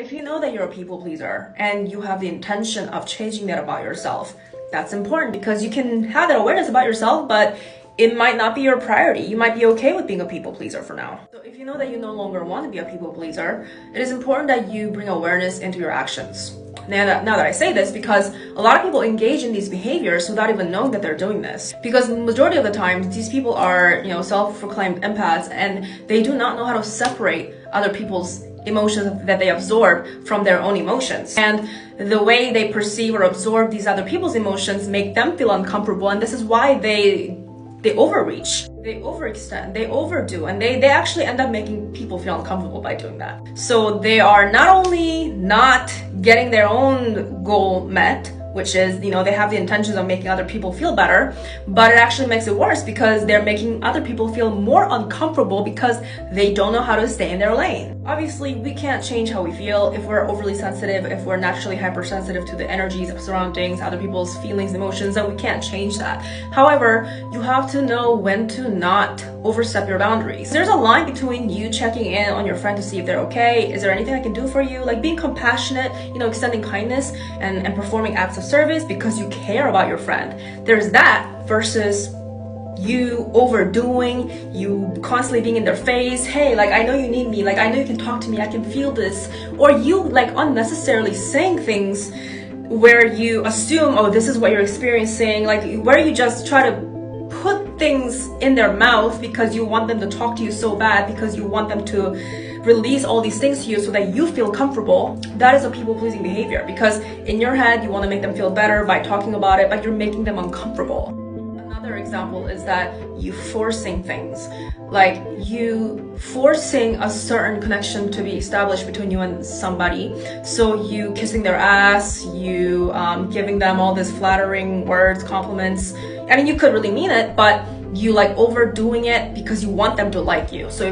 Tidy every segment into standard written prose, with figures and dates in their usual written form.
If you know that you're a people pleaser and you have the intention of changing that about yourself, that's important because you can have that awareness about yourself, but it might not be your priority. You might be okay with being a people pleaser for now. So if you know that you no longer want to be a people pleaser, it is important that you bring awareness into your actions. Now that I say this, because a lot of people engage in these behaviors without even knowing that they're doing this. Because the majority of the time, these people are, self-proclaimed empaths, and they do not know how to separate other people's emotions that they absorb from their own emotions. And the way they perceive or absorb these other people's emotions make them feel uncomfortable, and this is why they overreach, they overextend, they overdo, and they actually end up making people feel uncomfortable by doing that. So they are not only not getting their own goal met, which is, they have the intentions of making other people feel better, but it actually makes it worse because they're making other people feel more uncomfortable because they don't know how to stay in their lane. Obviously, we can't change how we feel if we're overly sensitive, if we're naturally hypersensitive to the energies of surroundings, other people's feelings, emotions, and we can't change that. However, you have to know when to not overstep your boundaries. There's a line between you checking in on your friend to see if they're okay, is there anything I can do for you, like being compassionate, extending kindness and performing acts of service because you care about your friend. There's that versus you overdoing, you constantly being in their face, hey, I know you need me, I know you can talk to me, I can feel this, or you unnecessarily saying things where you assume, oh, this is what you're experiencing, where you just try to put things in their mouth because you want them to talk to you so bad, because you want them to release all these things to you so that you feel comfortable. That is a people-pleasing behavior, because in your head you want to make them feel better by talking about it, but you're making them uncomfortable. Another example is that you forcing things, you forcing a certain connection to be established between you and somebody. So you kissing their ass, you giving them all this flattering words, compliments. I mean, you could really mean it, but you overdoing it because you want them to like you. So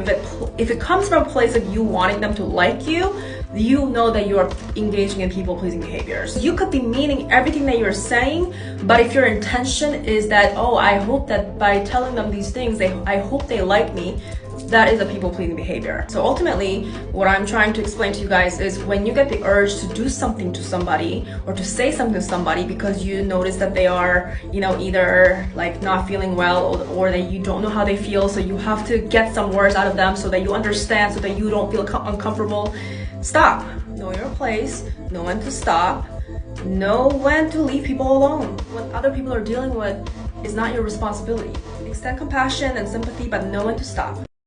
if it comes from a place of you wanting them to like you, you know that you are engaging in people-pleasing behaviors. You could be meaning everything that you're saying, but if your intention is that, oh, I hope that by telling them these things, I hope they like me, that is a people-pleasing behavior. So ultimately, what I'm trying to explain to you guys is when you get the urge to do something to somebody or to say something to somebody because you notice that they are, either not feeling well or that you don't know how they feel, so you have to get some words out of them so that you understand, so that you don't feel uncomfortable. Stop. Know your place. Know when to stop. Know when to leave people alone. What other people are dealing with is not your responsibility. Extend compassion and sympathy, but know when to stop.